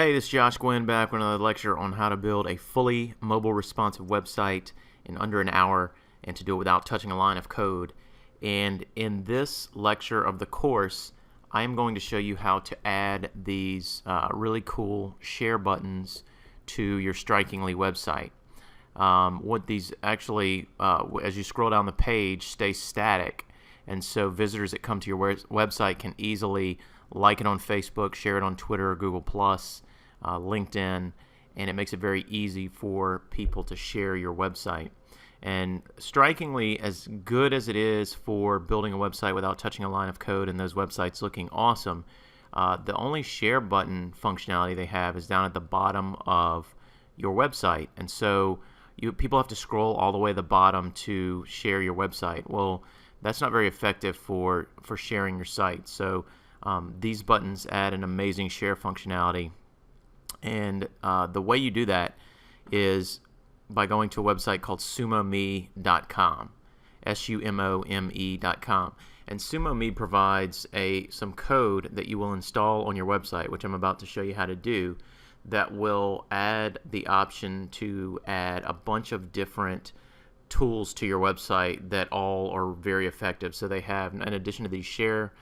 Hey, this is Josh Gwynn back with another lecture on how to build a fully mobile responsive website in under an hour and to do it without touching a line of code. And in this lecture of the course, I am going to show you how to add these really cool share buttons to your Strikingly website. What these actually, as you scroll down the page, stay static, and so visitors that come to your website can easily like it on Facebook, share it on Twitter or Google+, LinkedIn, and it makes it very easy for people to share your website. And Strikingly, as good as it is for building a website without touching a line of code and those websites looking awesome, the only share button functionality they have is down at the bottom of your website. And so people have to scroll all the way to the bottom to share your website. Well, that's not very effective for sharing your site. So these buttons add an amazing share functionality. And the way you do that is by going to a website called SumoMe.com, SumoMe.com. And SumoMe provides some code that you will install on your website, which I'm about to show you how to do, that will add the option to add a bunch of different tools to your website that all are very effective. So they have, in addition to these share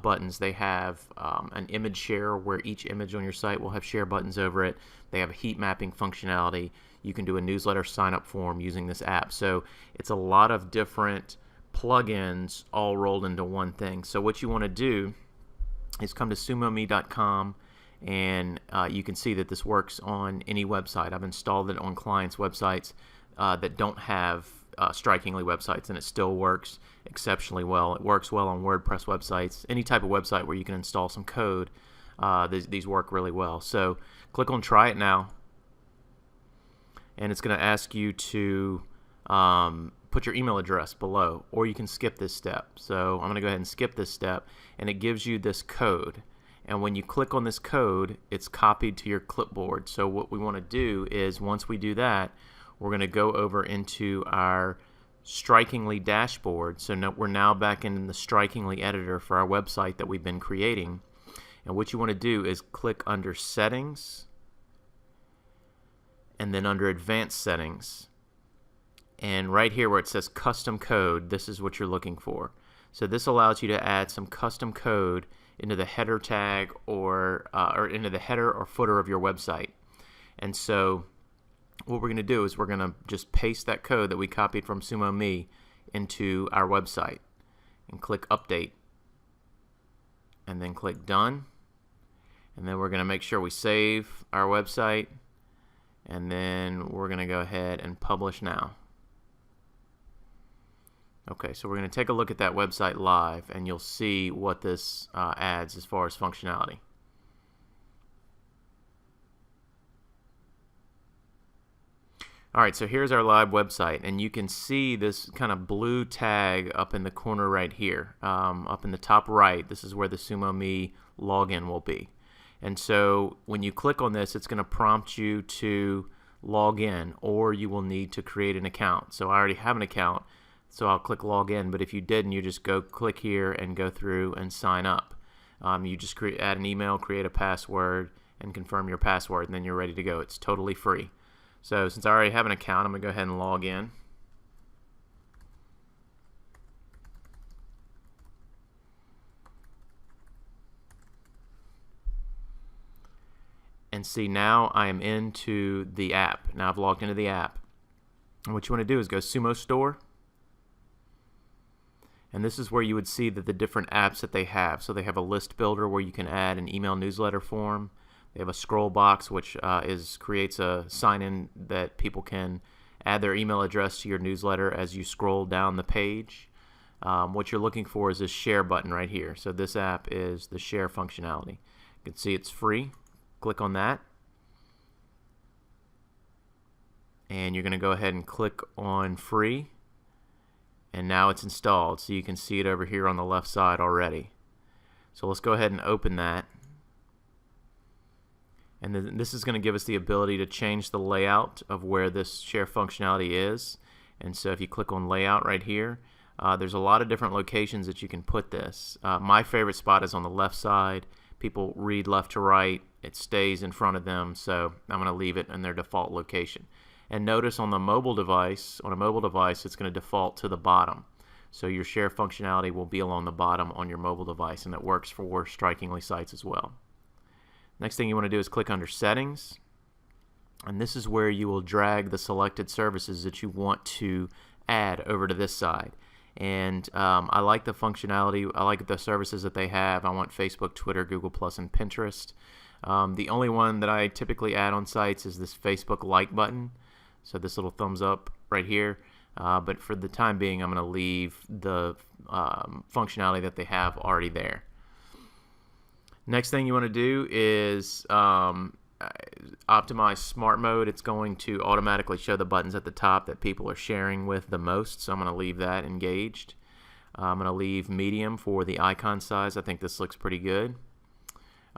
buttons, they have an image share where each image on your site will have share buttons over it. They have a heat mapping functionality. You can do a newsletter sign up form using this app. So it's a lot of different plugins all rolled into one thing. So what you want to do is come to SumoMe.com, and you can see that this works on any website. I've installed it on clients' websites that don't have Strikingly websites, and it still works exceptionally well. It works well on WordPress websites. Any type of website where you can install some code, these work really well. So click on Try It Now, and it's going to ask you to put your email address below, or you can skip this step. So I'm going to go ahead and skip this step, and it gives you this code. And when you click on this code, it's copied to your clipboard. So what we want to do is, once we do that, we're going to go over into our Strikingly dashboard. So we're now back in the Strikingly editor for our website that we've been creating. And what you want to do is click under Settings, and then under Advanced Settings. And right here where it says Custom Code, this is what you're looking for. So this allows you to add some custom code into the header tag or into the header or footer of your website. And so what we're going to do is we're going to just paste that code that we copied from SumoMe into our website, and click Update, and then click Done, and then we're going to make sure we save our website, and then we're going to go ahead and Publish Now. Okay, so we're going to take a look at that website live, and you'll see what this adds as far as functionality. Alright, so here's our live website, and you can see this kind of blue tag up in the corner right here. Up in the top right, this is where the SumoMe login will be. And so when you click on this, it's going to prompt you to log in, or you will need to create an account. So I already have an account, so I'll click Login, but if you didn't, you just go click here and go through and sign up. You just add an email, create a password, and confirm your password, and then you're ready to go. It's totally free. So since I already have an account, I'm going to go ahead and log in. And see, now I am into the app. Now I've logged into the app. And what you want to do is go Sumo Store. And this is where you would see that the different apps that they have. So they have a list builder where you can add an email newsletter form. They have a scroll box, which creates a sign-in that people can add their email address to your newsletter as you scroll down the page. What you're looking for is this share button right here. So this app is the share functionality. You can see it's free. Click on that. And you're going to go ahead and click on free. And now it's installed. So you can see it over here on the left side already. So let's go ahead and open that. And then this is going to give us the ability to change the layout of where this share functionality is. And so if you click on layout right here, there's a lot of different locations that you can put this. My favorite spot is on the left side people read left to right, it stays in front of them, so I'm going to leave it in their default location. And notice on a mobile device, it's going to default to the bottom. So your share functionality will be along the bottom on your mobile device, and that works for Strikingly sites as well. Next thing you want to do is click under Settings, and this is where you will drag the selected services that you want to add over to this side. And I like the functionality, I like the services that they have. I want Facebook, Twitter, Google+, and Pinterest. The only one that I typically add on sites is this Facebook like button, so this little thumbs up right here. But for the time being, I'm going to leave the functionality that they have already there. Next thing you want to do is optimize smart mode. It's going to automatically show the buttons at the top that people are sharing with the most, so I'm going to leave that engaged. I'm going to leave medium for the icon size. I think this looks pretty good.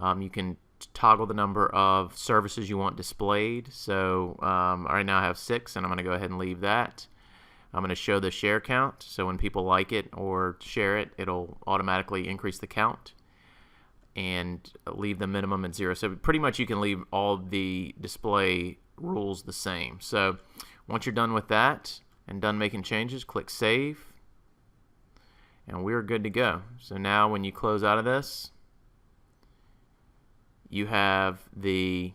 You can toggle the number of services you want displayed. So right now I have 6, and I'm going to go ahead and leave that. I'm going to show the share count, so when people like it or share it, it'll automatically increase the count, and leave the minimum at 0. So pretty much you can leave all the display rules the same. So once you're done with that and done making changes, click Save, and we're good to go. So now when you close out of this, you have the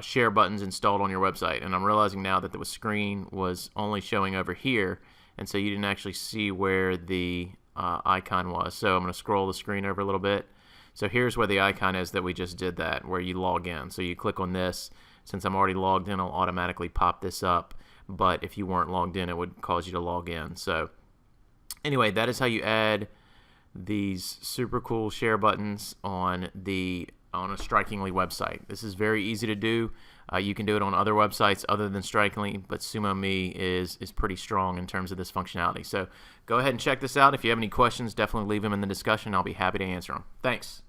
share buttons installed on your website. And I'm realizing now that the screen was only showing over here, and so you didn't actually see where the icon was. So I'm going to scroll the screen over a little bit. So here's where the icon is that we just did that, where you log in. So you click on this. Since I'm already logged in, it'll automatically pop this up. But if you weren't logged in, it would cause you to log in. So anyway, that is how you add these super cool share buttons on a Strikingly website. This is very easy to do. You can do it on other websites other than Strikingly, but SumoMe is pretty strong in terms of this functionality. So go ahead and check this out. If you have any questions, definitely leave them in the discussion. I'll be happy to answer them. Thanks.